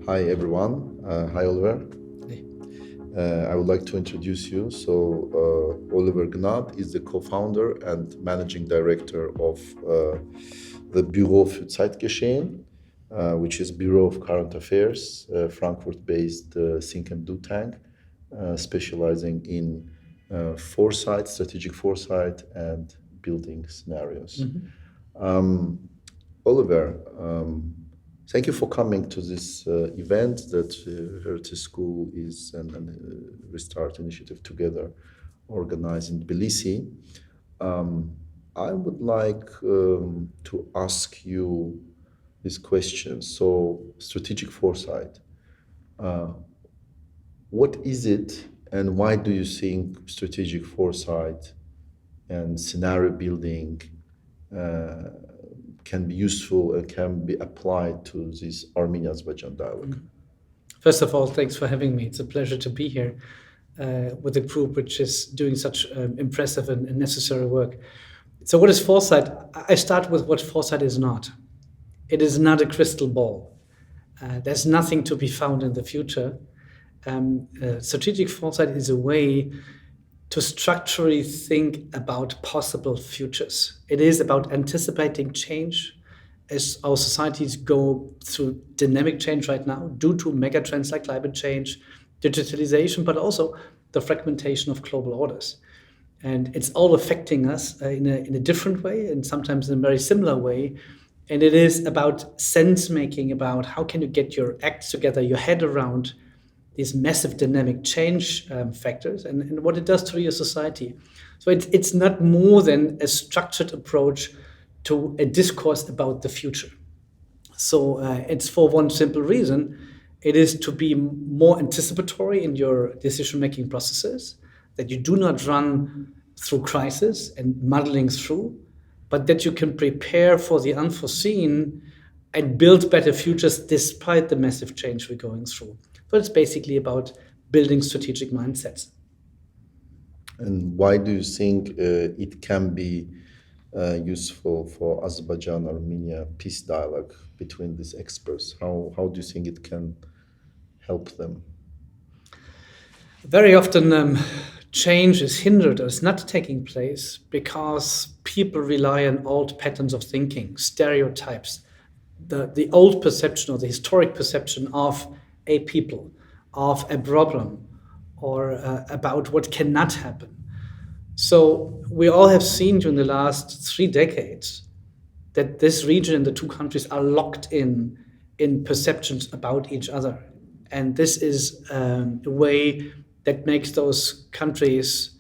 Hi everyone. Hi Oliver. Hey. I would like to introduce you. Oliver Gnad is the co-founder and managing director of the Bureau für Zeitgeschehen, which is Bureau of Current Affairs, Frankfurt-based think and do tank, specializing in foresight, strategic foresight, and building scenarios. Oliver, thank you for coming to this event that Hertie School is and Restart Initiative together organized in Tbilisi. I would like to ask you this question. So, strategic foresight. What is it, and why do you think strategic foresight and scenario building can be useful and can be applied to this Armenia-Azerbaijan dialogue? First of all, thanks for having me. It's a pleasure to be here with a group which is doing such impressive and necessary work. So what is foresight? I start with what foresight is not. It is not a crystal ball. There's nothing to be found in the future. Strategic foresight is a way to structurally think about possible futures. It is about anticipating change as our societies go through dynamic change right now due to megatrends like climate change, digitalization, but also the fragmentation of global orders. And it's all affecting us in a different way and sometimes in a very similar way. And it is about sense making, about how can you get your acts together, your head around these massive dynamic change factors and what it does to your society. So it's not more than a structured approach to a discourse about the future. So it's for one simple reason. It is to be more anticipatory in your decision-making processes, that you do not run through crisis and muddling through, but that you can prepare for the unforeseen and build better futures despite the massive change we're going through. So it's basically about building strategic mindsets. And why do you think it can be useful for Azerbaijan-Armenia peace dialogue between these experts? How do you think it can help them? Very often change is hindered or is not taking place because people rely on old patterns of thinking, stereotypes, the old perception or the historic perception of a people, of a problem, or about what cannot happen. So we all have seen during the last 3 decades that this region and the two countries are locked in perceptions about each other. And this is a way that makes those countries,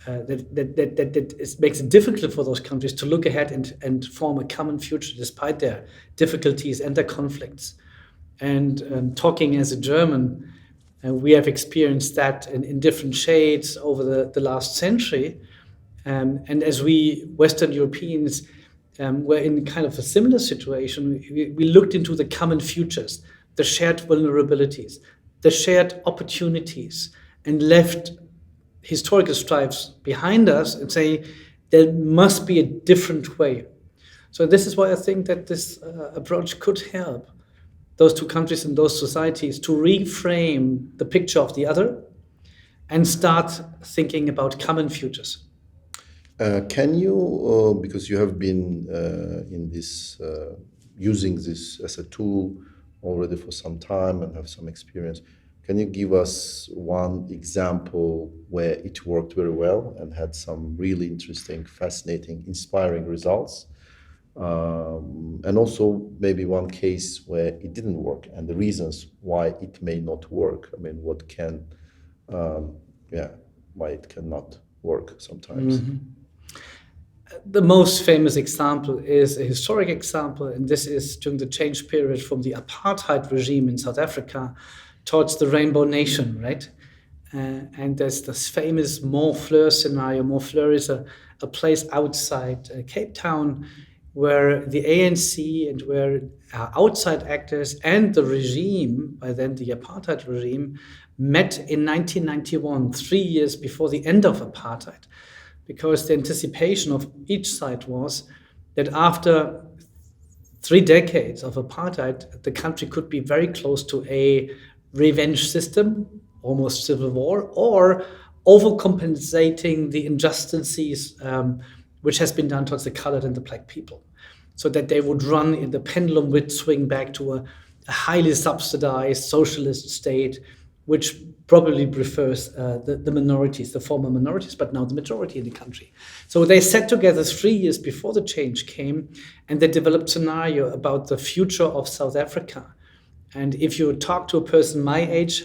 that makes it difficult for those countries to look ahead and form a common future despite their difficulties and their conflicts. And talking as a German, we have experienced that in different shades over the last century. And as we Western Europeans were in kind of a similar situation, we looked into the common futures, the shared vulnerabilities, the shared opportunities, and left historical strifes behind us and say there must be a different way. So this is why I think that this approach could help those two countries and those societies to reframe the picture of the other and start thinking about common futures. Can you, because you have been in this, using this as a tool already for some time and have some experience, can you give us one example where it worked very well and had some really interesting, fascinating, inspiring results? And also maybe one case where it didn't work and the reasons why it may not work. I mean, what can, why it cannot work sometimes. Mm-hmm. The most famous example is a historic example, and this is during the change period from the apartheid regime in South Africa towards the Rainbow Nation, right? And there's this famous Montfleur scenario. Montfleur is a place outside Cape Town where the ANC and where outside actors and the regime, by then the apartheid regime, met in 1991, 3 years before the end of apartheid, because the anticipation of each side was that after 3 decades of apartheid, the country could be very close to a revenge system, almost civil war, or overcompensating the injustices which has been done towards the colored and the black people, so that they would run in the pendulum would swing back to a highly subsidized socialist state, which probably prefers the minorities, the former minorities, but now the majority in the country. So they sat together 3 years before the change came, and they developed a scenario about the future of South Africa. And if you talk to a person my age,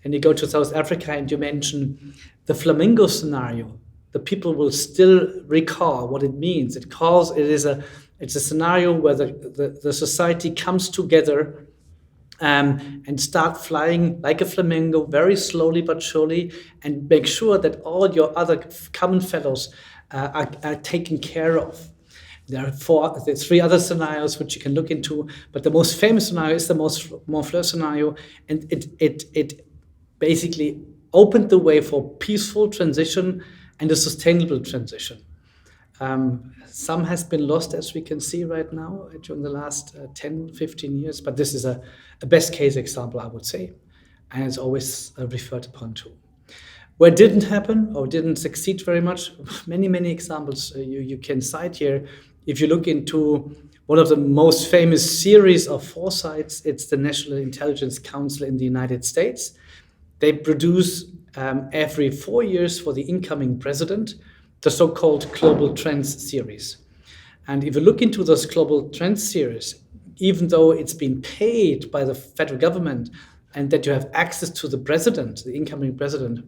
and you go to South Africa and you mention the flamingo scenario, the people will still recall what it means. It's a scenario where the society comes together and start flying like a flamingo very slowly but surely, and make sure that all your other common fellows are taken care of. There's 3 other scenarios which you can look into, but the most famous scenario is the Montfleur scenario, and it basically opened the way for peaceful transition and a sustainable transition. Some has been lost, as we can see right now, during the last 10, 15 years, but this is a best case example, I would say, and it's always referred upon too. Where it didn't happen or didn't succeed very much, many examples you can cite here. If you look into one of the most famous series of foresights, it's the National Intelligence Council in the United States. They produce every 4 years for the incoming president the so-called Global Trends series. And if you look into those Global Trends series, even though it's been paid by the federal government and that you have access to the president, the incoming president,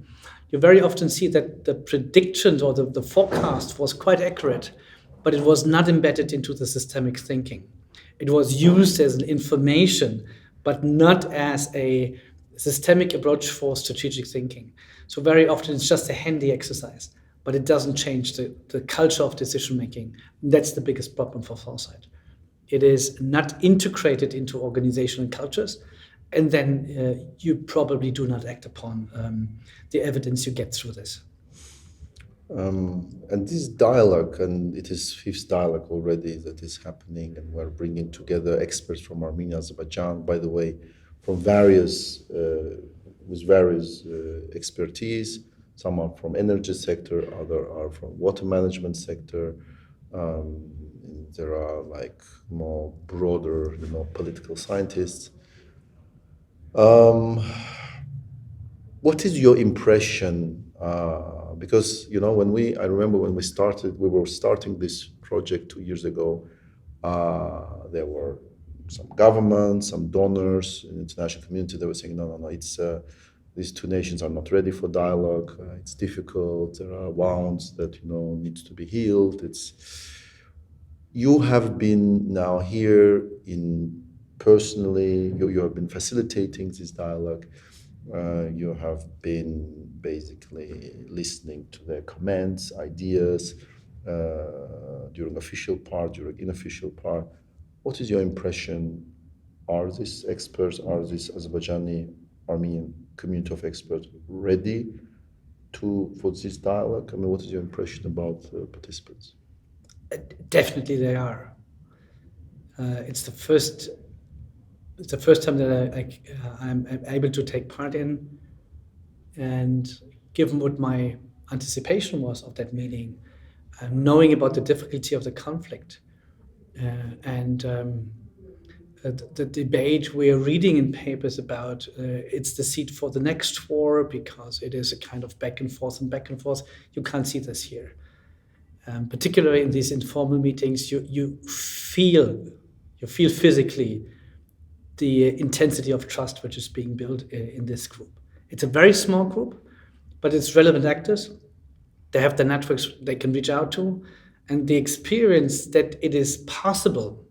you very often see that the predictions or the forecast was quite accurate, but it was not embedded into the systemic thinking. It was used as an information, but not as a systemic approach for strategic thinking. So very often it's just a handy exercise, but it doesn't change the culture of decision making. That's the biggest problem for foresight. It is not integrated into organizational cultures, and then you probably do not act upon the evidence you get through this. And this dialogue, and it is 5th dialogue already that is happening, and we're bringing together experts from Armenia, Azerbaijan, by the way, from various expertise. Some are from energy sector, other are from water management sector. There are like more broader, political scientists. What is your impression? Because I remember when we were starting this project 2 years ago. There were some governments, some donors in the international community that were saying, no, it's these 2 nations are not ready for dialogue. It's difficult. There are wounds that needs to be healed. You have been now here personally. You have been facilitating this dialogue. You have been basically listening to their comments, ideas during official part, during unofficial part. What is your impression? Are these experts, are this Azerbaijani Armenian community of experts ready for this dialogue? I mean, what is your impression about participants? Definitely they are. It's the first time that I'm able to take part in, and given what my anticipation was of that meeting, knowing about the difficulty of the conflict, and the debate we are reading in papers about it's the seed for the next war, because it is a kind of back and forth. You can't see this here. Particularly in these informal meetings, you feel physically the intensity of trust which is being built in this group. It's a very small group, but it's relevant actors. They have the networks they can reach out to, and the experience that it is possible,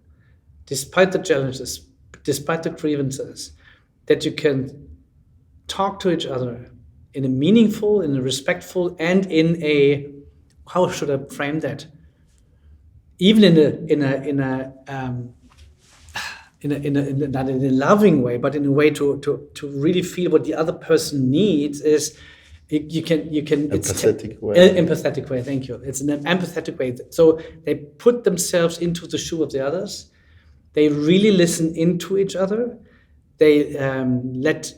despite the challenges, despite the grievances, that you can talk to each other in a meaningful, in a respectful, and in a, how should I frame that? Even not in a loving way, but in a way to really feel what the other person needs is. You can empathetic way. Empathetic way, thank you. It's an empathetic way. So they put themselves into the shoe of the others, They really listen into each other. They let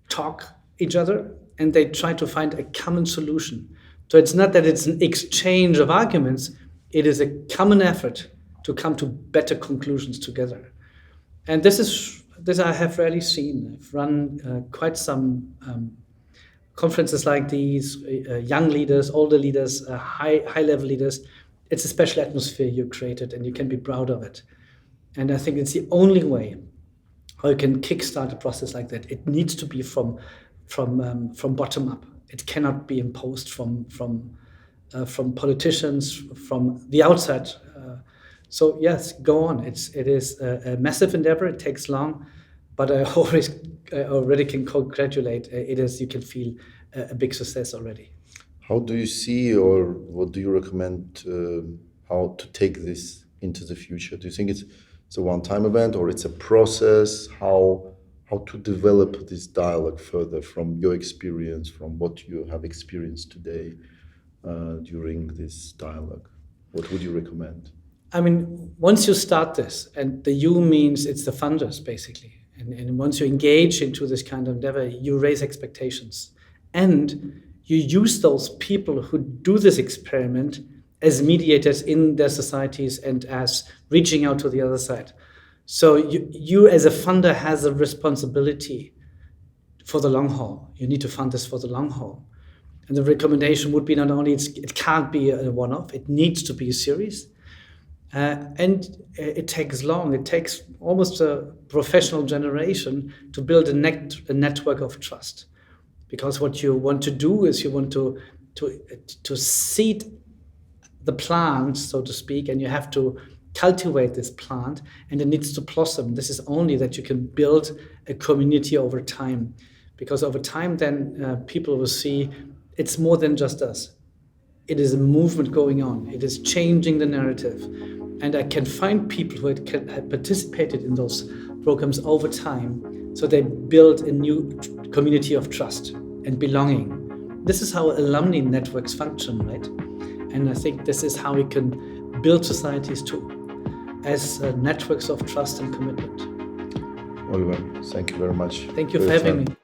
talk each other, and they try to find a common solution. So it's not that it's an exchange of arguments, it is a common effort to come to better conclusions together. And this I have rarely seen. I've run quite some conferences like these, young leaders, older leaders, high-level leaders. It's a special atmosphere you created, and you can be proud of it. And I think it's the only way how you can kickstart a process like that. It needs to be from bottom up. It cannot be imposed from politicians, from the outside. So yes, go on. It is a massive endeavor. It takes long, but I already can congratulate. It is, you can feel a big success already. How do you see, or what do you recommend, how to take this into the future? Do you think it's a one-time event, or it's a process? How to develop this dialogue further from your experience, from what you have experienced today during this dialogue? What would you recommend? I mean, once you start this, and the you means it's the funders basically, and once you engage into this kind of endeavor, you raise expectations, and you use those people who do this experiment as mediators in their societies and as reaching out to the other side. So you as a funder has a responsibility for the long haul. You need to fund this for the long haul. And the recommendation would be not only it can't be a one-off, it needs to be a series. And it takes long. It takes almost a professional generation to build a network of trust. Because what you want to do is you want to seed the plant, so to speak, and you have to cultivate this plant, and it needs to blossom. This is only that you can build a community over time. Because over time, then people will see it's more than just us. It is a movement going on. It is changing the narrative. And I can find people who had participated in those programs over time, so they build a new community of trust and belonging. This is how alumni networks function, right? And I think this is how we can build societies too, as networks of trust and commitment. Oliver, thank you very much. Thank you for having me.